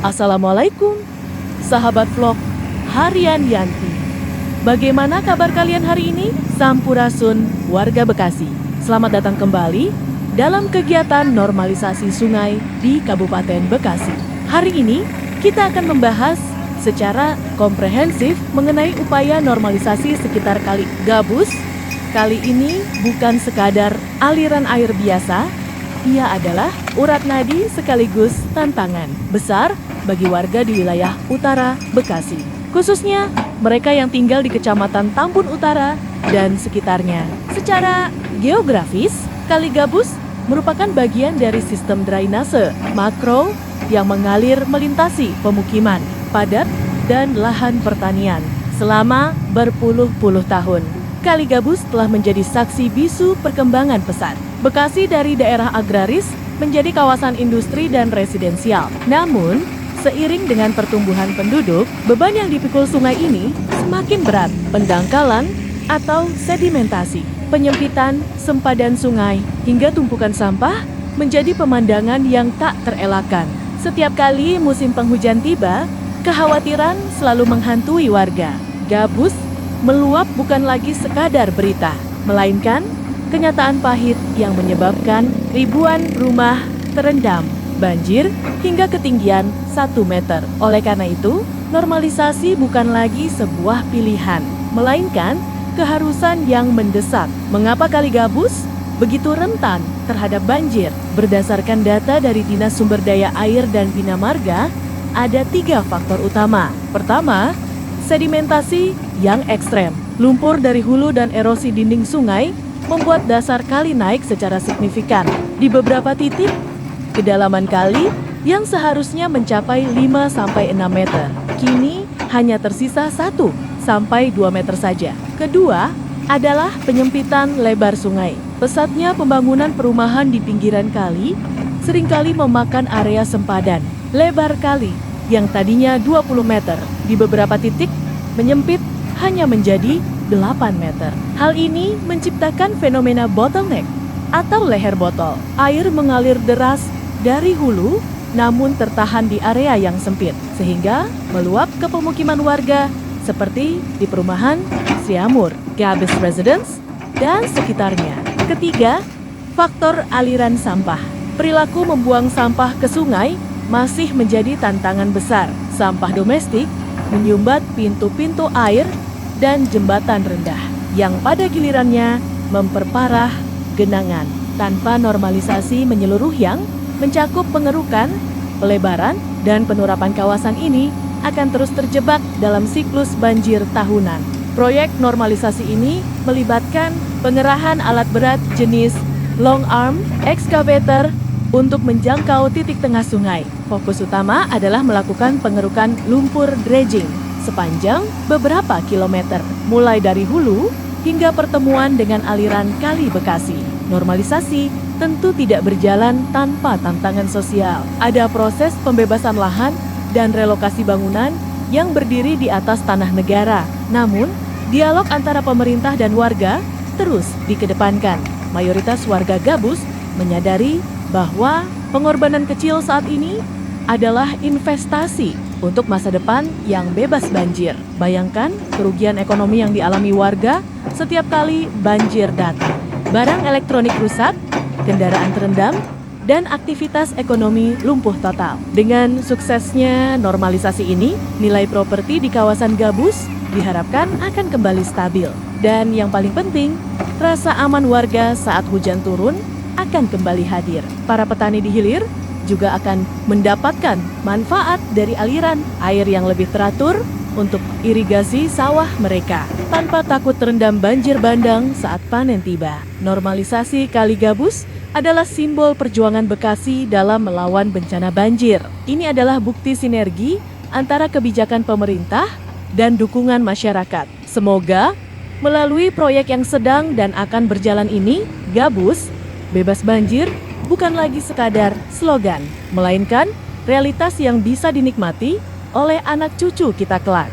Assalamualaikum, sahabat vlog Harian Yanti. Bagaimana kabar kalian hari ini? Sampurasun, warga Bekasi. Selamat datang kembali dalam kegiatan normalisasi sungai di Kabupaten Bekasi. Hari ini kita akan membahas secara komprehensif mengenai upaya normalisasi sekitar Kali Gabus. Kali ini bukan sekadar aliran air biasa, ia adalah urat nadi sekaligus tantangan besar bagi warga di wilayah utara Bekasi. Khususnya mereka yang tinggal di Kecamatan Tambun Utara dan sekitarnya. Secara geografis, Kali Gabus merupakan bagian dari sistem drainase makro yang mengalir melintasi pemukiman, padat, dan lahan pertanian selama berpuluh-puluh tahun. Kali Gabus telah menjadi saksi bisu perkembangan pesat. Bekasi dari daerah agraris menjadi kawasan industri dan residensial. Namun, seiring dengan pertumbuhan penduduk, beban yang dipikul sungai ini semakin berat. Pendangkalan atau sedimentasi, penyempitan sempadan sungai, hingga tumpukan sampah menjadi pemandangan yang tak terelakkan. Setiap kali musim penghujan tiba, kekhawatiran selalu menghantui warga. Gabus meluap bukan lagi sekadar berita, melainkan kenyataan pahit yang menyebabkan ribuan rumah terendam banjir hingga ketinggian 1 meter. Oleh karena itu, normalisasi bukan lagi sebuah pilihan, melainkan keharusan yang mendesak. Mengapa Kali Gabus begitu rentan terhadap banjir? Berdasarkan data dari Dinas Sumber Daya Air dan Bina Marga, ada 3 faktor utama. Pertama, sedimentasi yang ekstrem. Lumpur dari hulu dan erosi dinding sungai membuat dasar kali naik secara signifikan. Di beberapa titik, kedalaman kali yang seharusnya mencapai 5-6 meter, kini hanya tersisa 1-2 meter saja. Kedua, adalah penyempitan lebar sungai. Pesatnya pembangunan perumahan di pinggiran kali seringkali memakan area sempadan. Lebar kali yang tadinya 20 meter, di beberapa titik menyempit hanya menjadi 8 meter. Hal ini menciptakan fenomena bottleneck atau leher botol. Air mengalir deras dari hulu namun tertahan di area yang sempit, sehingga meluap ke pemukiman warga seperti di perumahan Siamur, Gabus Residence, dan sekitarnya. Ketiga, faktor aliran sampah. Perilaku membuang sampah ke sungai masih menjadi tantangan besar. Sampah domestik menyumbat pintu-pintu air dan jembatan rendah yang pada gilirannya memperparah genangan. Tanpa normalisasi menyeluruh yang mencakup pengerukan, pelebaran, dan penurapan kawasan ini akan terus terjebak dalam siklus banjir tahunan. Proyek normalisasi ini melibatkan pengerahan alat berat jenis long arm excavator untuk menjangkau titik tengah sungai. Fokus utama adalah melakukan pengerukan lumpur dredging sepanjang beberapa kilometer, mulai dari hulu hingga pertemuan dengan aliran Kali Bekasi. Normalisasi tentu tidak berjalan tanpa tantangan sosial. Ada proses pembebasan lahan dan relokasi bangunan yang berdiri di atas tanah negara. Namun, dialog antara pemerintah dan warga terus dikedepankan. Mayoritas warga Gabus menyadari bahwa pengorbanan kecil saat ini adalah investasi untuk masa depan yang bebas banjir. Bayangkan kerugian ekonomi yang dialami warga setiap kali banjir datang. Barang elektronik rusak, kendaraan terendam, dan aktivitas ekonomi lumpuh total. Dengan suksesnya normalisasi ini, nilai properti di kawasan Gabus diharapkan akan kembali stabil. Dan yang paling penting, rasa aman warga saat hujan turun akan kembali hadir. Para petani di hilir juga akan mendapatkan manfaat dari aliran air yang lebih teratur untuk irigasi sawah mereka tanpa takut terendam banjir bandang saat panen tiba. Normalisasi Kali Gabus adalah simbol perjuangan Bekasi dalam melawan bencana banjir. Ini adalah bukti sinergi antara kebijakan pemerintah dan dukungan masyarakat. Semoga melalui proyek yang sedang dan akan berjalan ini, Gabus bebas banjir bukan lagi sekadar slogan, melainkan realitas yang bisa dinikmati oleh anak cucu kita kelak.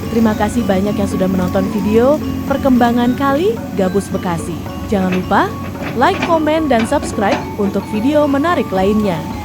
Terima kasih banyak yang sudah menonton video perkembangan Kali Gabus Bekasi. Jangan lupa like, komen, dan subscribe untuk video menarik lainnya.